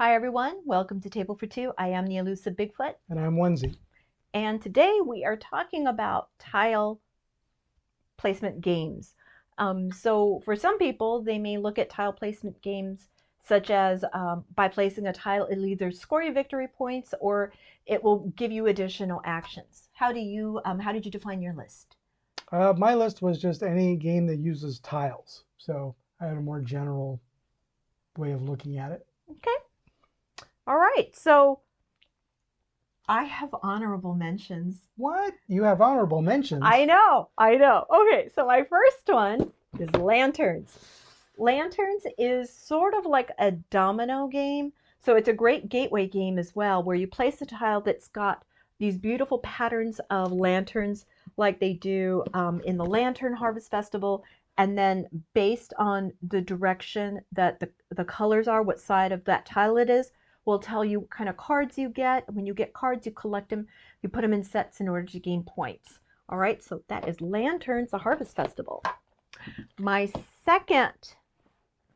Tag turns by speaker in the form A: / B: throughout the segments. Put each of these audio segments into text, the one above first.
A: Hi everyone, welcome to Table for Two. I am the Elusive Bigfoot.
B: And I'm Onezie.
A: And today we are talking about tile placement games. So for some people, they may look at tile placement games such as by placing a tile, it'll either score you victory points or it will give you additional actions. How did you define your list?
B: My list was just any game that uses tiles. So I had a more general way of looking at it.
A: Okay. All right. So I have honorable mentions.
B: What? You have honorable mentions?
A: I know. Okay, so my first one is lanterns. Lanterns is sort of like a domino game. So it's a great gateway game as well, where you place a tile that's got these beautiful patterns of lanterns like they do in the Lantern Harvest Festival. And then based on the direction that the colors are, what side of that tile it is, will tell you what kind of cards you get. When you get cards, you collect them, you put them in sets in order to gain points. All right, so that is Lanterns, the Harvest Festival. My second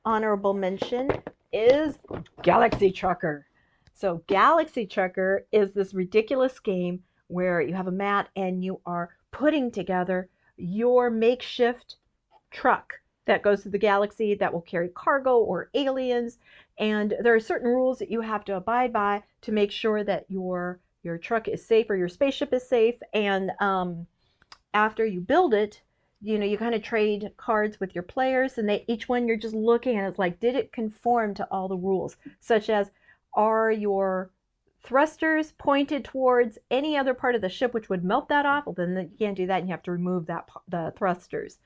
A: honorable mention is Galaxy Trucker. So Galaxy Trucker is this ridiculous game where you have a mat and you are putting together your makeshift truck that goes to the galaxy that will carry cargo or aliens, and there are certain rules that you have to abide by to make sure that your truck is safe or your spaceship is safe. And after you build it, you kind of trade cards with your players, and each one you're just looking and it's like, did it conform to all the rules, such as, are your thrusters pointed towards any other part of the ship which would melt that off? Well, then you can't do that, and you have to remove the thrusters.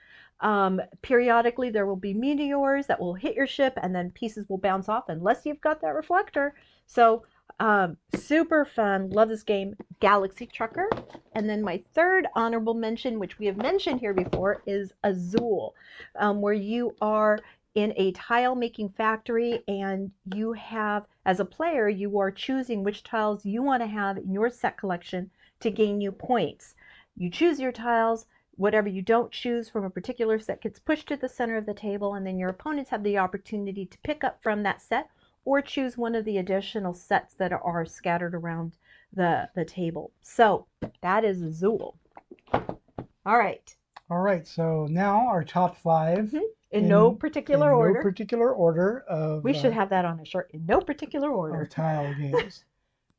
A: Periodically there will be meteors that will hit your ship, and then pieces will bounce off unless you've got that reflector. So super fun, love this game, Galaxy Trucker. And then my third honorable mention, which we have mentioned here before, is Azul, where you are in a tile making factory, and you have, as a player, you are choosing which tiles you want to have in your set collection to gain you points. You choose your tiles. Whatever you don't choose from a particular set gets pushed to the center of the table, and then your opponents have the opportunity to pick up from that set or choose one of the additional sets that are scattered around the table. So that is Azul. All right.
B: All right, so now our top five.
A: In no particular order.
B: No particular order of.
A: We should have that on a shirt. In no particular order.
B: Of tile games.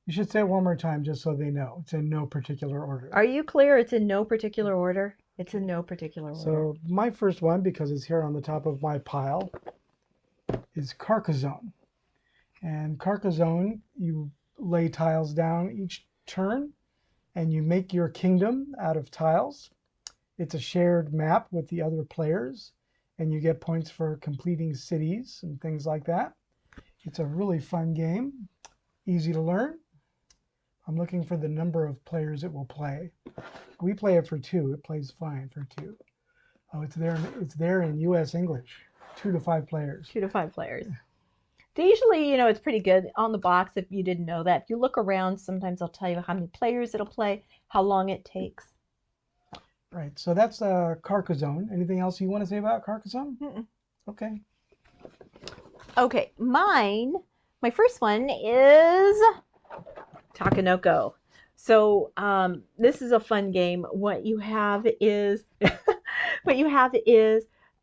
B: You should say it one more time just so they know. It's in no particular order.
A: Are you clear? It's in no particular order. It's in no particular order.
B: So my first one, because it's here on the top of my pile, is Carcassonne. And Carcassonne, you lay tiles down each turn, and you make your kingdom out of tiles. It's a shared map with the other players, and you get points for completing cities and things like that. It's a really fun game, easy to learn. I'm looking for the number of players it will play. We play it for two. It plays fine for two. Oh, it's there in U.S. English. 2 to 5 players.
A: 2 to 5 players. Usually, it's pretty good on the box if you didn't know that. If you look around, sometimes I'll tell you how many players it'll play, how long it takes.
B: Right, so that's Carcassonne. Anything else you want to say about Carcassonne? Okay.
A: Okay, my first one is Takenoko. So this is a fun game. What you have is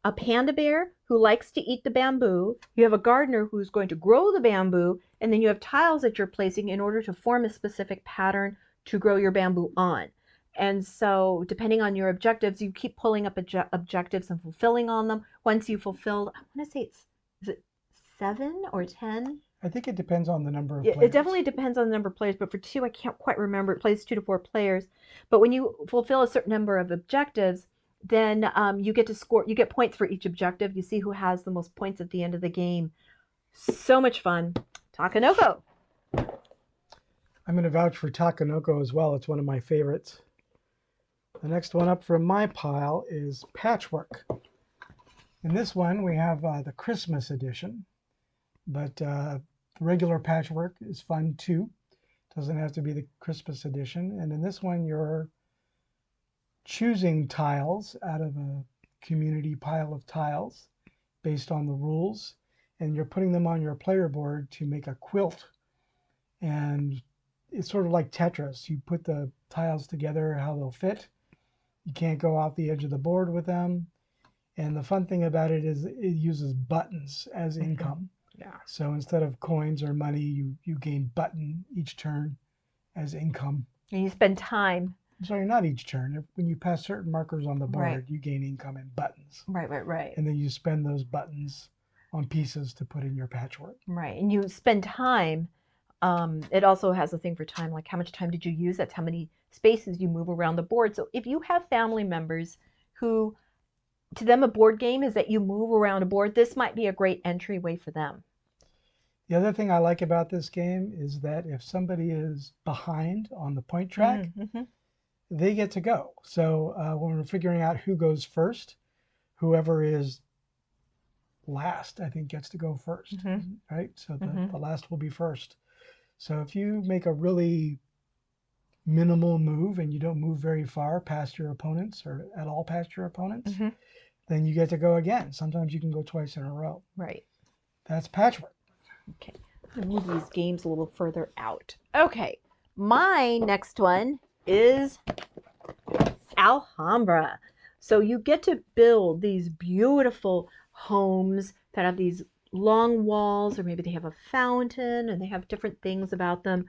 A: a panda bear who likes to eat the bamboo. You have a gardener who's going to grow the bamboo, and then you have tiles that you're placing in order to form a specific pattern to grow your bamboo on. And so depending on your objectives, you keep pulling up objectives and fulfilling on them. Once you fulfilled, I want to say is it 7 or 10?
B: I think it depends on the number of players.
A: It definitely depends on the number of players, but for 2, I can't quite remember. It plays 2 to 4 players. But when you fulfill a certain number of objectives, then you get to score. You get points for each objective. You see who has the most points at the end of the game. So much fun. Takenoko.
B: I'm going to vouch for Takenoko as well. It's one of my favorites. The next one up from my pile is Patchwork. In this one, we have the Christmas edition, but the regular Patchwork is fun too. Doesn't have to be the Christmas edition. And in this one, you're choosing tiles out of a community pile of tiles based on the rules, and you're putting them on your player board to make a quilt. And it's sort of like Tetris. You put the tiles together how they'll fit. You can't go off the edge of the board with them. And the fun thing about it is it uses buttons as income.
A: Yeah.
B: So instead of coins or money, you gain button each turn as income.
A: And you spend time.
B: Sorry, not each turn. When you pass certain markers on the board,
A: Right.
B: you gain income in buttons.
A: Right.
B: And then you spend those buttons on pieces to put in your patchwork.
A: Right. And you spend time. It also has a thing for time, like how much time did you use? That's how many spaces you move around the board. So if you have family members who, to them, a board game is that you move around a board, this might be a great entryway for them.
B: The other thing I like about this game is that if somebody is behind on the point track, they get to go. So when we're figuring out who goes first, whoever is last, I think, gets to go first, right? So the last will be first. So if you make a really minimal move and you don't move very far past your opponents or at all past your opponents, then you get to go again. Sometimes you can go twice in a row.
A: Right.
B: That's patchwork.
A: Okay, I'm going to move these games a little further out. Okay, my next one is Alhambra. So you get to build these beautiful homes that have these long walls, or maybe they have a fountain and they have different things about them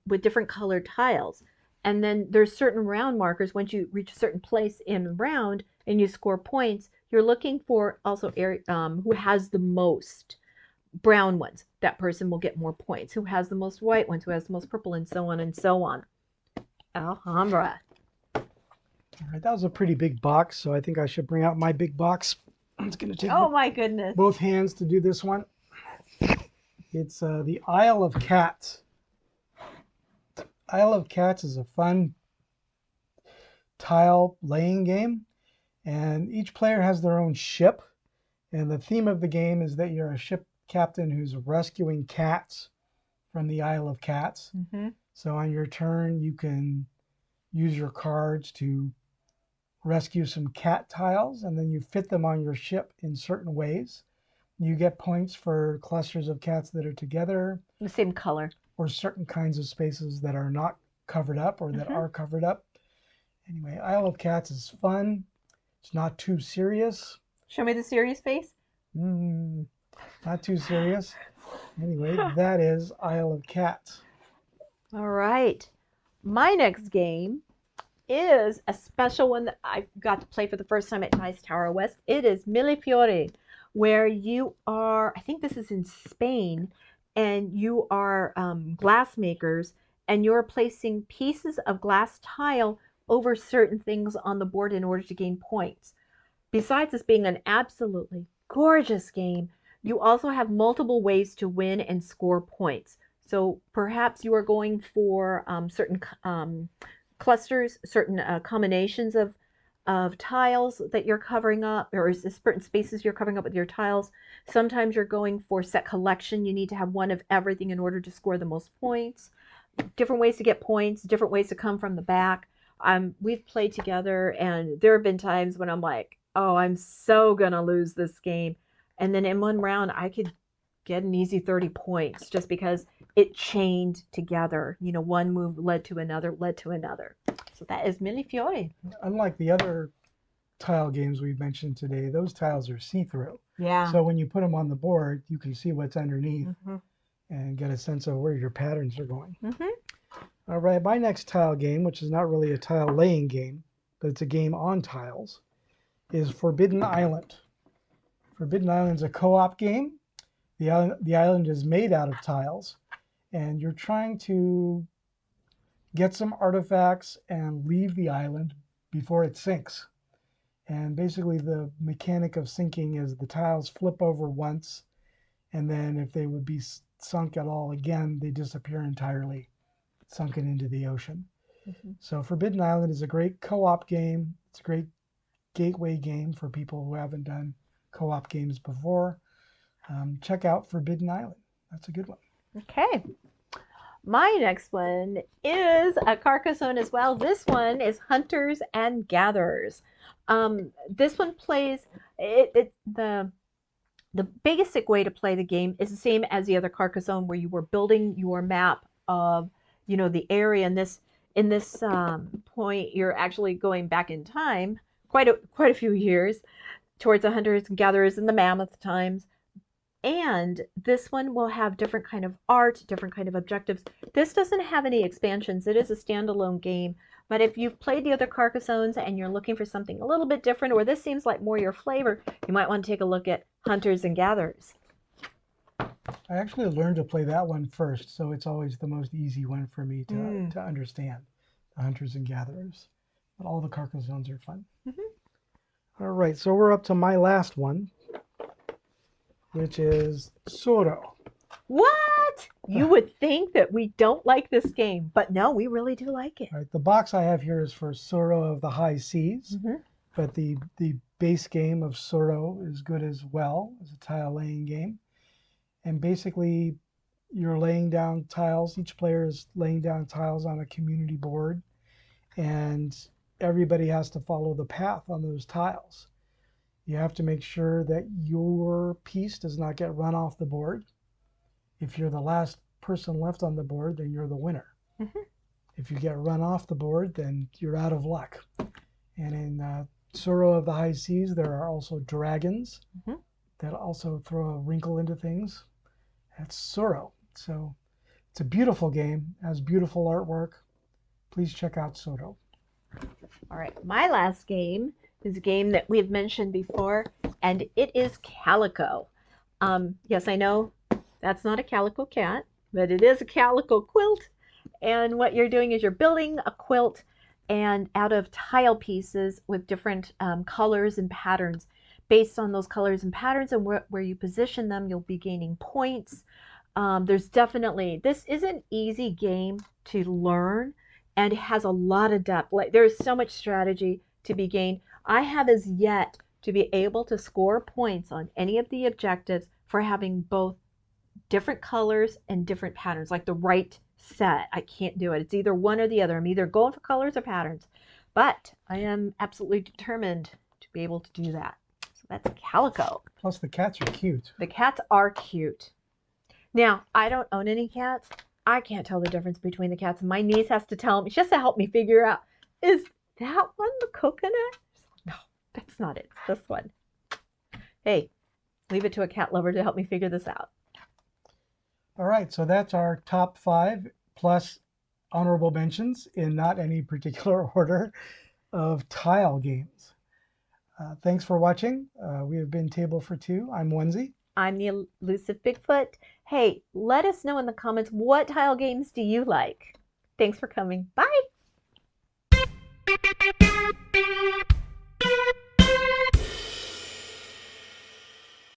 A: with different colored tiles. And then there's certain round markers. Once you reach a certain place in the round and you score points, you're looking for also who has the most brown ones. That person will get more points. Who has the most white ones? Who has the most purple? And so on and so on. Alhambra.
B: All right, that was a pretty big box, so I think I should bring out my big box. It's going to take
A: my goodness.
B: both hands to do this one. It's the Isle of Cats. Isle of Cats is a fun tile laying game, and each player has their own ship, and the theme of the game is that you're a ship captain who's rescuing cats from the Isle of Cats. So on your turn, you can use your cards to rescue some cat tiles, and then you fit them on your ship in certain ways. You get points for clusters of cats that are together.
A: The same color.
B: Or certain kinds of spaces that are not covered up or that are covered up. Anyway, Isle of Cats is fun. It's not too serious.
A: Show me the serious face.
B: Not too serious. Anyway, that is Isle of Cats.
A: All right. My next game is a special one that I got to play for the first time at Dice Tower West. It is Millefiori, where you are, I think this is in Spain, and you are glass makers, and you're placing pieces of glass tile over certain things on the board in order to gain points. Besides this being an absolutely gorgeous game, you also have multiple ways to win and score points. So perhaps you are going for certain clusters, certain combinations of tiles that you're covering up, or certain spaces you're covering up with your tiles. Sometimes you're going for set collection. You need to have one of everything in order to score the most points. Different ways to get points, different ways to come from the back. We've played together, and there have been times when I'm like, oh, I'm so gonna lose this game. And then in one round, I could get an easy 30 points just because it chained together. You know, one move led to another, led to another. So that is Millefiori.
B: Unlike the other tile games we've mentioned today, those tiles are see-through.
A: Yeah.
B: So when you put them on the board, you can see what's underneath and get a sense of where your patterns are going. All right, my next tile game, which is not really a tile laying game, but it's a game on tiles, is Forbidden Island. Forbidden Island is a co-op game. The island is made out of tiles, and you're trying to get some artifacts and leave the island before it sinks. And basically the mechanic of sinking is the tiles flip over once, and then if they would be sunk at all again, they disappear entirely, sunken into the ocean. So Forbidden Island is a great co-op game. It's a great gateway game for people who haven't done co-op games before. Check out Forbidden Island. That's a good one.
A: Okay. My next one is a Carcassonne as well. This one is Hunters and Gatherers. This one plays the The basic way to play the game is the same as the other Carcassonne, where you were building your map of, the area. In this point, you're actually going back in time quite a few years towards the hunters and gatherers in the mammoth times. And this one will have different kind of art, different kind of objectives. This doesn't have any expansions. It is a standalone game. But if you've played the other Carcassones and you're looking for something a little bit different, or this seems like more your flavor, you might want to take a look at Hunters and Gatherers.
B: I actually learned to play that one first, so it's always the most easy one for me to understand, the Hunters and Gatherers. But all the Carcassones are fun. All right, so we're up to my last one, which is Soro.
A: What? You would think that we don't like this game, but no, we really do like it.
B: All right, the box I have here is for Soro of the High Seas, but the base game of Soro is good as well as a tile laying game. And basically, you're laying down tiles. Each player is laying down tiles on a community board, and everybody has to follow the path on those tiles. You have to make sure that your piece does not get run off the board. If you're the last person left on the board, then you're the winner. If you get run off the board, then you're out of luck. And in Soro of the High Seas, there are also dragons that also throw a wrinkle into things. That's Soro. So it's a beautiful game, has beautiful artwork. Please check out Soro.
A: All right, my last game is a game that we've mentioned before, and it is Calico. Yes, I know that's not a calico cat, but it is a calico quilt. And what you're doing is you're building a quilt and out of tile pieces with different colors and patterns. Based on those colors and patterns and where you position them, you'll be gaining points. This is an easy game to learn, and it has a lot of depth. Like, there's so much strategy to be gained. I have as yet to be able to score points on any of the objectives for having both different colors and different patterns, like the right set. I can't do it. It's either one or the other. I'm either going for colors or patterns, but I am absolutely determined to be able to do that. So that's Calico.
B: Plus the cats are cute.
A: The cats are cute. Now, I don't own any cats. I can't tell the difference between the cats. My niece has to tell me, just to help me figure out, is that one the coconut? No, that's not it. It's this one. Hey, leave it to a cat lover to help me figure this out.
B: All right, so that's our top 5 plus honorable mentions in not any particular order of tile games. Thanks for watching. We have been Table for Two. I'm Onezie.
A: I'm the Elusive Bigfoot. Hey, let us know in the comments, what tile games do you like? Thanks for coming. Bye.